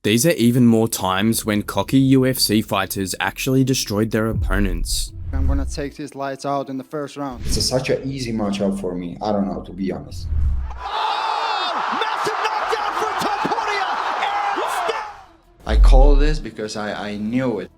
These are even more times when cocky UFC fighters actually destroyed their opponents. I'm gonna take these lights out in the first round. It's such an easy matchup for me. I don't know, to be honest. Oh! Massive knockdown for Topuria! I called this because I knew it.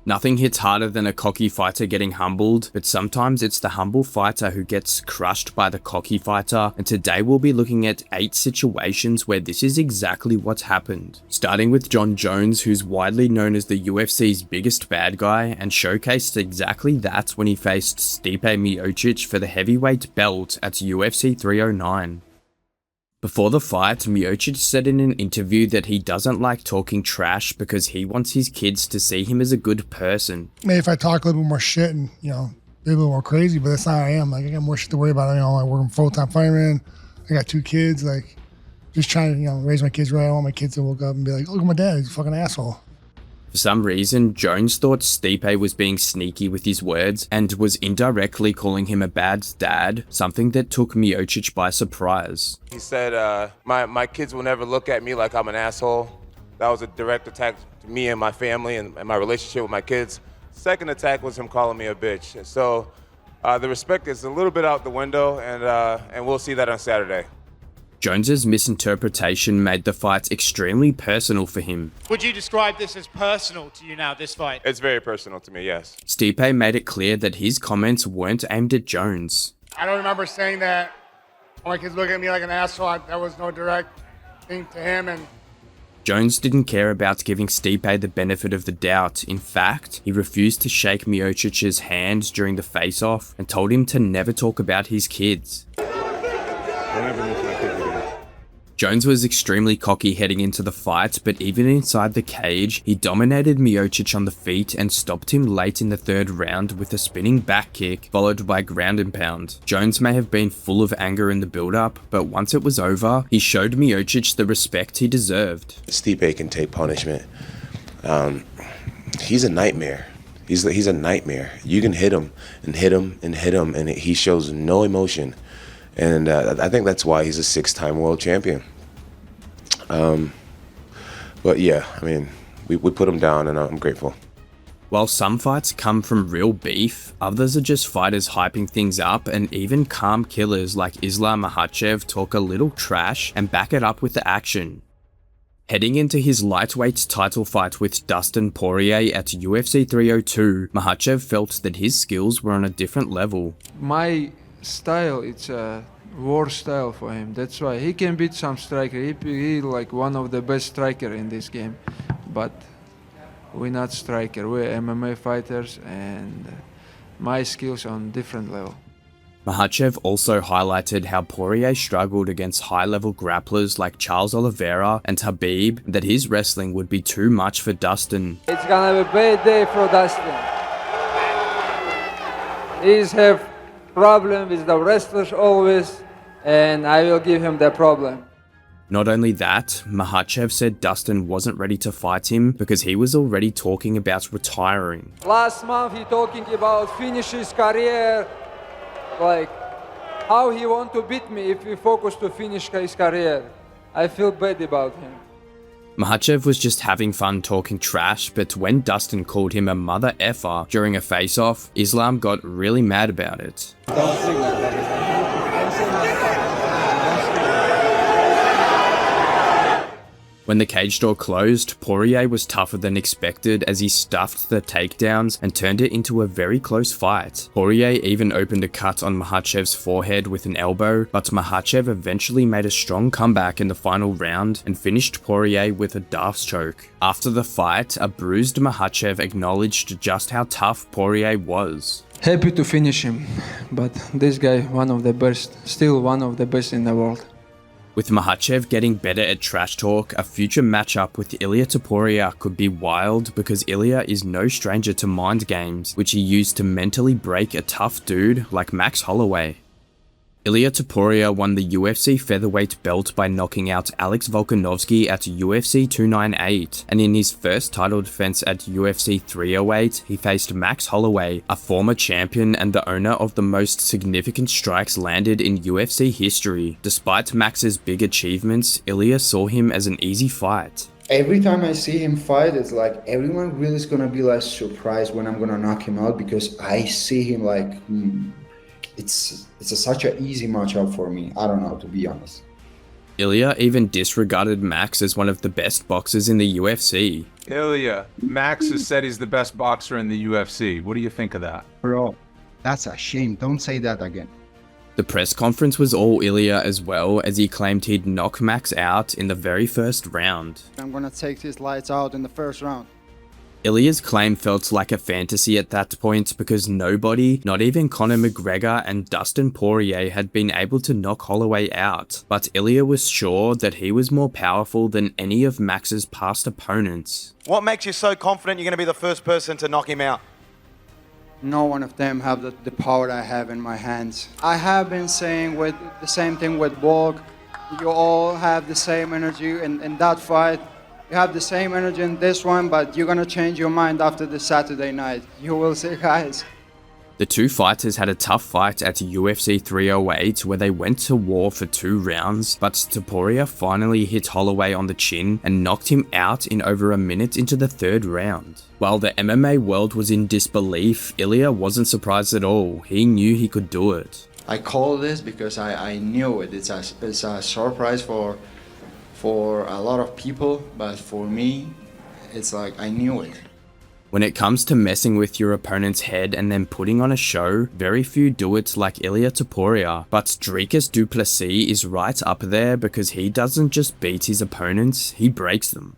Nothing hits harder than a cocky fighter getting humbled, but sometimes it's the humble fighter who gets crushed by the cocky fighter, and today we'll be looking at 8 situations where this is exactly what's happened. Starting with Jon Jones, who's widely known as the UFC's biggest bad guy, and showcased exactly that when he faced Stipe Miocic for the heavyweight belt at UFC 309. Before the fight, Miocic said in an interview that he doesn't like talking trash because he wants his kids to see him as a good person. Maybe if I talk a little bit more shit and, be a little more crazy, but that's not how I am. Like, I got more shit to worry about. I work in full-time fireman. I got 2 kids. Like, just trying to, raise my kids right. I want my kids to wake up and be like, look at my dad. He's a fucking asshole. For some reason, Jones thought Stipe was being sneaky with his words and was indirectly calling him a bad dad, something that took Miocic by surprise. He said, my kids will never look at me like I'm an asshole. That was a direct attack to me and my family and my relationship with my kids. Second attack was him calling me a bitch. So the respect is a little bit out the window, and we'll see that on Saturday. Jones's misinterpretation made the fight extremely personal for him. Would you describe this as personal to you now, this fight? It's very personal to me, yes. Stipe made it clear that his comments weren't aimed at Jones. I don't remember saying that my kids look at me like an asshole. That was no direct thing to him. And Jones didn't care about giving Stipe the benefit of the doubt. In fact, he refused to shake Miocic's hand during the face-off and told him to never talk about his kids. Jones was extremely cocky heading into the fight, but even inside the cage, he dominated Miocic on the feet and stopped him late in the 3rd round with a spinning back kick, followed by ground and pound. Jones may have been full of anger in the build-up, but once it was over, he showed Miocic the respect he deserved. Stipe can take punishment. He's a nightmare. He's a nightmare. You can hit him and hit him and hit him, and he shows no emotion. And I think that's why he's a 6-time world champion. But yeah, we put him down, and I'm grateful. While some fights come from real beef, others are just fighters hyping things up, and even calm killers like Islam Makhachev talk a little trash and back it up with the action. Heading into his lightweight title fight with Dustin Poirier at UFC 302, Makhachev felt that his skills were on a different level. My style, it's a war style for him. That's why he can beat some striker. He like one of the best striker in this game. But we're not striker. We're MMA fighters, and my skills on different level. Makhachev also highlighted how Poirier struggled against high-level grapplers like Charles Oliveira and Khabib, that his wrestling would be too much for Dustin. It's gonna be a bad day for Dustin. He's have problem with the wrestlers always, and I will give him the problem. Not only that, Makhachev said Dustin wasn't ready to fight him because he was already talking about retiring. Last month he talking about finish his career, like how he want to beat me if we focus to finish his career. I feel bad about him. Makhachev was just having fun talking trash, but when Dustin called him a mother effer during a face-off, Islam got really mad about it. When the cage door closed, Poirier was tougher than expected as he stuffed the takedowns and turned it into a very close fight. Poirier even opened a cut on Makhachev's forehead with an elbow, but Makhachev eventually made a strong comeback in the final round and finished Poirier with a Darth's choke. After the fight, a bruised Makhachev acknowledged just how tough Poirier was. Happy to finish him, but this guy, one of the best, still one of the best in the world. With Makhachev getting better at trash talk, a future matchup with Ilia Topuria could be wild because Ilia is no stranger to mind games, which he used to mentally break a tough dude like Max Holloway. Ilia Topuria won the UFC featherweight belt by knocking out Alex Volkanovski at UFC 298, and in his first title defense at UFC 308, he faced Max Holloway, a former champion and the owner of the most significant strikes landed in UFC history. Despite Max's big achievements, Ilia saw him as an easy fight. Every time I see him fight, it's like everyone really is gonna be like surprised when I'm gonna knock him out because I see him like such an easy matchup for me. I don't know, to be honest. Ilia even disregarded Max as one of the best boxers in the UFC. Ilia, Max has said he's the best boxer in the UFC. What do you think of that? Bro, that's a shame. Don't say that again. The press conference was all Ilia as well, as he claimed he'd knock Max out in the very first round. I'm gonna take these lights out in the first round. Ilia's claim felt like a fantasy at that point because nobody, not even Conor McGregor and Dustin Poirier, had been able to knock Holloway out. But Ilia was sure that he was more powerful than any of Max's past opponents. What makes you so confident you're going to be the first person to knock him out? No one of them have the power I have in my hands. I have been saying with the same thing with Borg. You all have the same energy in that fight. You have the same energy in this one, but you're gonna change your mind after the Saturday night. You will see, guys. The two fighters had a tough fight at UFC 308 where they went to war for 2 rounds, but Topuria finally hit Holloway on the chin and knocked him out in over a minute into the 3rd round. While the MMA world was in disbelief, Ilia wasn't surprised at all. He knew he could do it. I call this because I knew it. It's a surprise for a lot of people, but for me, it's like I knew it. When it comes to messing with your opponent's head and then putting on a show, very few do it like Ilia Topuria, but Dricus Du Plessis is right up there because he doesn't just beat his opponents, he breaks them.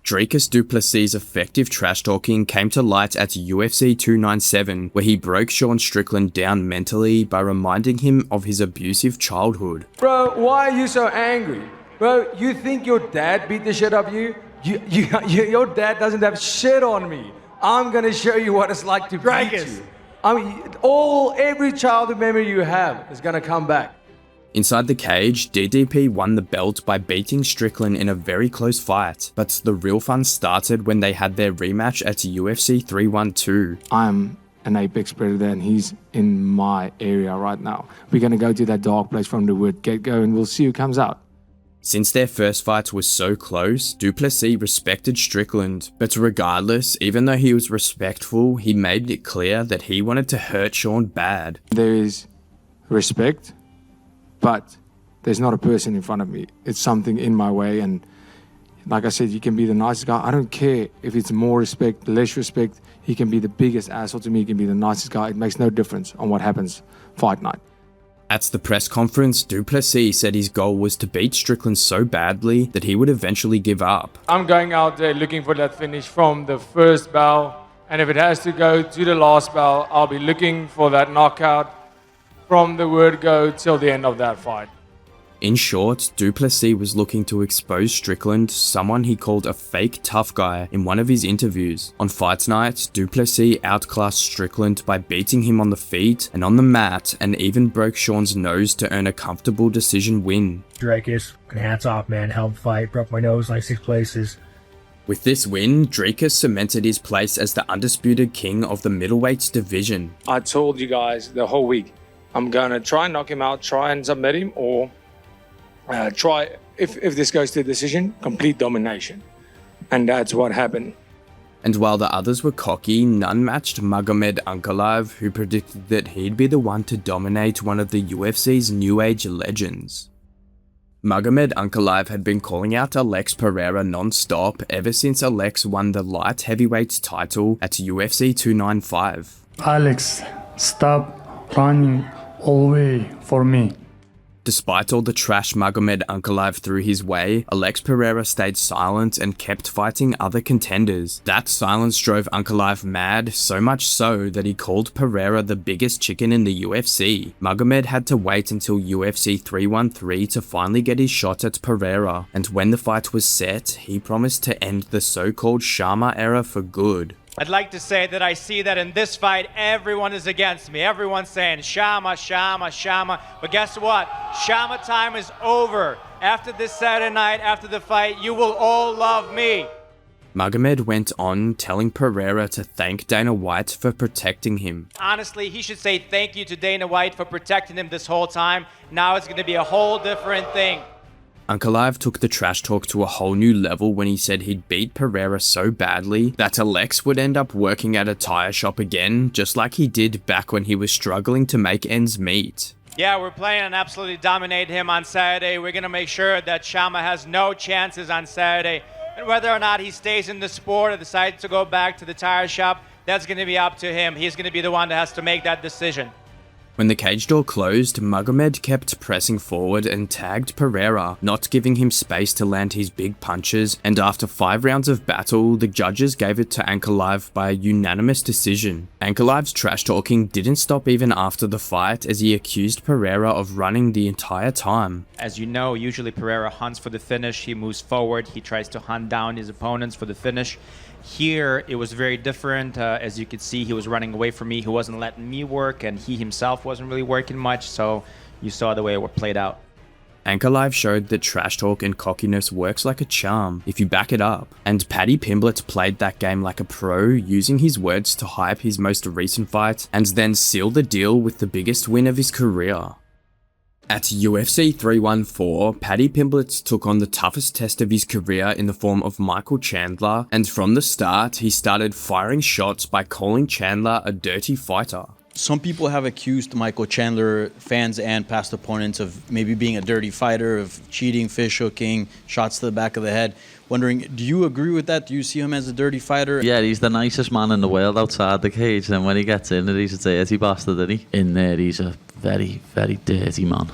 Dricus Du Plessis' effective trash talking came to light at UFC 297, where he broke Sean Strickland down mentally by reminding him of his abusive childhood. Bro, why are you so angry? Bro, you think your dad beat the shit up you? Your dad doesn't have shit on me. I'm gonna show you what it's like to beat you. I mean, every childhood memory you have is gonna come back. Inside the cage, DDP won the belt by beating Strickland in a very close fight, but the real fun started when they had their rematch at UFC 312. I'm an apex predator and he's in my area right now. We're gonna go to that dark place from the word get-go and we'll see who comes out. Since their first fight was so close, Du Plessis respected Strickland, but regardless, even though he was respectful, he made it clear that he wanted to hurt Sean bad. There is respect, but there's not a person in front of me. It's something in my way, and like I said, you can be the nicest guy. I don't care if it's more respect, less respect. He can be the biggest asshole to me, he can be the nicest guy. It makes no difference on what happens fight night. At the press conference, Du Plessis said his goal was to beat Strickland so badly that he would eventually give up. I'm going out there looking for that finish from the first bell, and if it has to go to the last bell, I'll be looking for that knockout from the word go till the end of that fight. In short, Du Plessis was looking to expose Strickland, someone he called a fake tough guy, in one of his interviews. On fight night, Du Plessis outclassed Strickland by beating him on the feet and on the mat, and even broke Sean's nose to earn a comfortable decision win. Dricus, hats off, man. Hell of a fight. Broke my nose like 6 places. With this win, Dricus cemented his place as the undisputed king of the middleweight division. I told you guys the whole week, I'm going to try and knock him out, try and submit him, or try, if this goes to decision, complete domination. And that's what happened. And while the others were cocky, none matched Magomed Ankalaev, who predicted that he'd be the one to dominate one of the UFC's new age legends. Magomed Ankalaev had been calling out Alex Pereira non-stop ever since Alex won the light heavyweight title at UFC 295. Alex, stop running away for me. Despite all the trash Magomed Ankalaev threw his way, Alex Pereira stayed silent and kept fighting other contenders. That silence drove Ankalaev mad, so much so that he called Pereira the biggest chicken in the UFC. Magomed had to wait until UFC 313 to finally get his shot at Pereira, and when the fight was set, he promised to end the so-called Sharma era for good. I'd like to say that I see that in this fight, everyone is against me. Everyone's saying, Sharma, Sharma, Sharma. But guess what? Sharma time is over. After this Saturday night, after the fight, you will all love me. Magomed went on, telling Pereira to thank Dana White for protecting him. Honestly, he should say thank you to Dana White for protecting him this whole time. Now it's going to be a whole different thing. Ankalaev took the trash talk to a whole new level when he said he'd beat Pereira so badly that Alex would end up working at a tire shop again, just like he did back when he was struggling to make ends meet. Yeah, we're planning on absolutely dominate him on Saturday. We're going to make sure that Chama has no chances on Saturday. And whether or not he stays in the sport or decides to go back to the tire shop, that's going to be up to him. He's going to be the one that has to make that decision. When the cage door closed, Magomed kept pressing forward and tagged Pereira, not giving him space to land his big punches, and after 5 rounds of battle, the judges gave it to Ankalaev by a unanimous decision. Ankalaev's trash talking didn't stop even after the fight, as he accused Pereira of running the entire time. As you know, usually Pereira hunts for the finish, he moves forward, he tries to hunt down his opponents for the finish. Here, it was very different. As you could see, he was running away from me. He wasn't letting me work, and he himself wasn't really working much, so you saw the way it played out. Ankalaev showed that trash talk and cockiness works like a charm if you back it up, and Paddy Pimblett played that game like a pro, using his words to hype his most recent fight, and then seal the deal with the biggest win of his career. At UFC 314, Paddy Pimblett took on the toughest test of his career in the form of Michael Chandler, and from the start, he started firing shots by calling Chandler a dirty fighter. Some people have accused Michael Chandler, fans and past opponents, of maybe being a dirty fighter, of cheating, fish hooking, shots to the back of the head. Wondering, do you agree with that? Do you see him as a dirty fighter? Yeah, he's the nicest man in the world outside the cage, and when he gets in it, he's a dirty bastard, isn't he? In there, he's a very, very dirty man.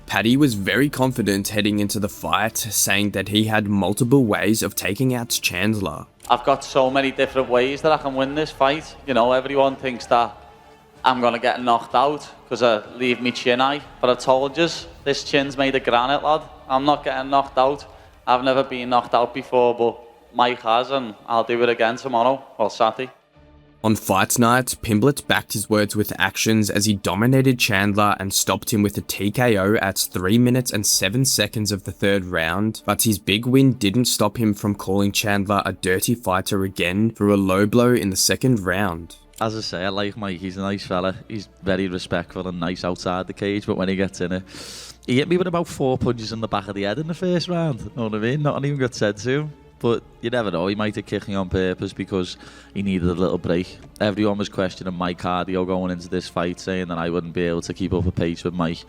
Paddy was very confident heading into the fight, saying that he had multiple ways of taking out Chandler. I've got so many different ways that I can win this fight. You know, everyone thinks that I'm going to get knocked out because I leave me chin high. But I told you, this chin's made of granite, lad. I'm not getting knocked out. I've never been knocked out before, but Mike has, and I'll do it again tomorrow, or Saturday. On fight night, Pimblett backed his words with actions as he dominated Chandler and stopped him with a TKO at 3 minutes and 7 seconds of the 3rd round, but his big win didn't stop him from calling Chandler a dirty fighter again for a low blow in the 2nd round. As I say, I like Mike, he's a nice fella, he's very respectful and nice outside the cage, but when he gets in it, he hit me with about 4 punches in the back of the head in the 1st round, you know what I mean? Nothing even got said to him. But you never know, he might have kicked me on purpose because he needed a little break. Everyone was questioning my cardio going into this fight, saying that I wouldn't be able to keep up a pace with Mike.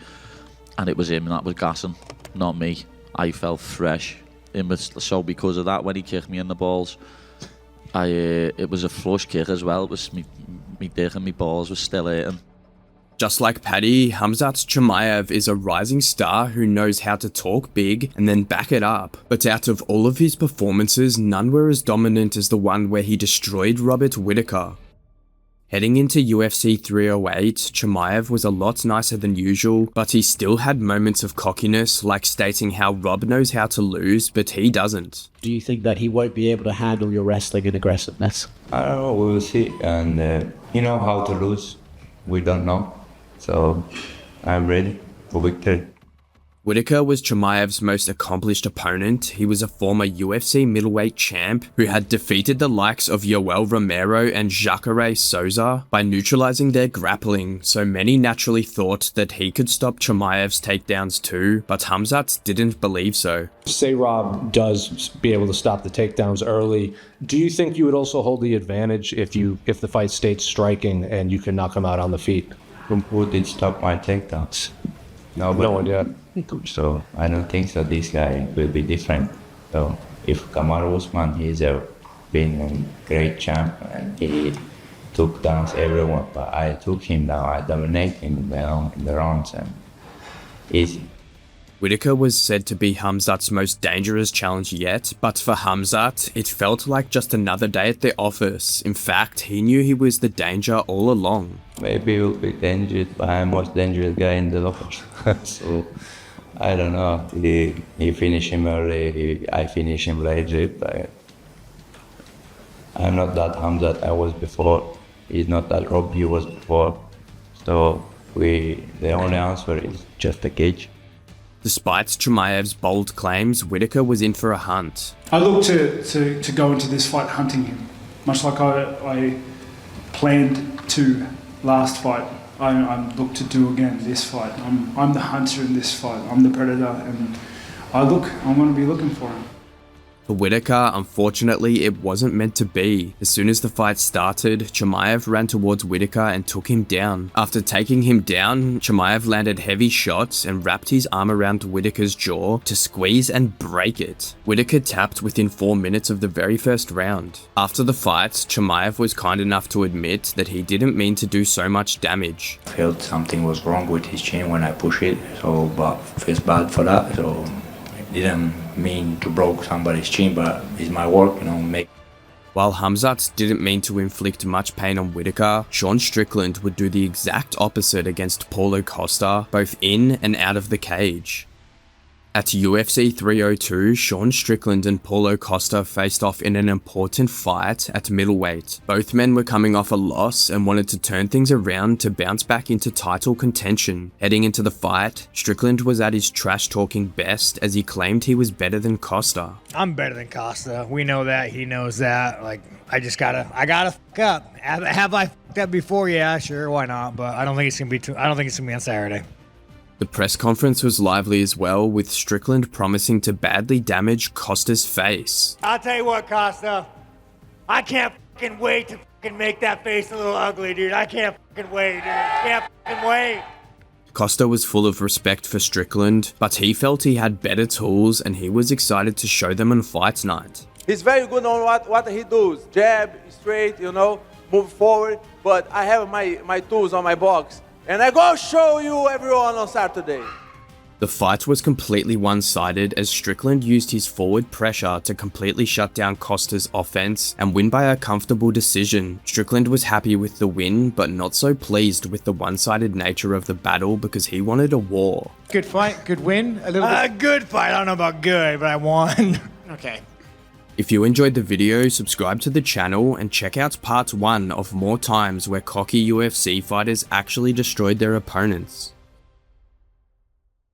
And it was him that was gassing, not me. I felt fresh. So because of that, when he kicked me in the balls, it was a flush kick as well. It was me dick and my balls was still hurting. Just like Paddy, Khamzat Chimaev is a rising star who knows how to talk big and then back it up. But out of all of his performances, none were as dominant as the one where he destroyed Robert Whittaker. Heading into UFC 308, Chimaev was a lot nicer than usual, but he still had moments of cockiness, like stating how Rob knows how to lose, but he doesn't. Do you think that he won't be able to handle your wrestling and aggressiveness? I don't know, we will see. And you know how to lose, we don't know. So I'm ready for victory. Whittaker was Chimaev's most accomplished opponent. He was a former UFC middleweight champ who had defeated the likes of Yoel Romero and Jacare Souza by neutralizing their grappling, so many naturally thought that he could stop Chimaev's takedowns too, but Khamzat didn't believe so. Say Rob does be able to stop the takedowns early, do you think you would also hold the advantage if the fight stayed striking and you could knock him out on the feet? Who did stop my takedowns? No one yet. So I don't think so. This guy will be different. So if Kamaru Usman, he's been a great champ and he took down everyone, but I took him down. I dominated him in the rounds and easy. Whittaker was said to be Khamzat's most dangerous challenge yet, but for Khamzat, it felt like just another day at the office. In fact, he knew he was the danger all along. Maybe he'll be dangerous, but I'm the most dangerous guy in the locker. So, I don't know. He finished him early, I finished him later, but I'm not that Khamzat I was before. He's not that Rob he was before. So, the only answer is just the cage. Despite Chimaev's bold claims, Whittaker was in for a hunt. I look to go into this fight hunting him, much like I planned to last fight. I look to do again this fight. I'm the hunter in this fight. I'm the predator, and I'm going to be looking for him. For Whittaker, unfortunately, it wasn't meant to be. As soon as the fight started, Chimaev ran towards Whittaker and took him down. After taking him down, Chimaev landed heavy shots and wrapped his arm around Whittaker's jaw to squeeze and break it. Whittaker tapped within 4 minutes of the very first round. After the fight, Chimaev was kind enough to admit that he didn't mean to do so much damage. I felt something was wrong with his chin when I pushed it, so but feels bad for that. So didn't mean to broke somebody's chin, but it's my work, make. While Khamzat didn't mean to inflict much pain on Whittaker, Sean Strickland would do the exact opposite against Paulo Costa, both in and out of the cage. At UFC 302, Sean Strickland and Paulo Costa faced off in an important fight at middleweight. Both men were coming off a loss and wanted to turn things around to bounce back into title contention. Heading into the fight, Strickland was at his trash-talking best as he claimed he was better than Costa. I'm better than Costa. We know that. He knows that. Like, I gotta fuck up. Have I fucked up before? Yeah, sure, why not? But I don't think it's gonna be on Saturday. The press conference was lively as well, with Strickland promising to badly damage Costa's face. I'll tell you what, Costa. I can't fucking wait to fucking make that face a little ugly, dude. I can't fucking wait, dude. Can't fucking wait. Costa was full of respect for Strickland, but he felt he had better tools and he was excited to show them on fight night. He's very good on what he does. Jab, straight, move forward. But I have my tools on my box. And I go show you everyone on Saturday. The fight was completely one-sided as Strickland used his forward pressure to completely shut down Costa's offense and win by a comfortable decision. Strickland was happy with the win, but not so pleased with the one-sided nature of the battle because he wanted a war. Good fight, good win. A little bit. Good fight. I don't know about good, but I won. Okay. If you enjoyed the video, subscribe to the channel and check out part 1 of more times where cocky UFC fighters actually destroyed their opponents.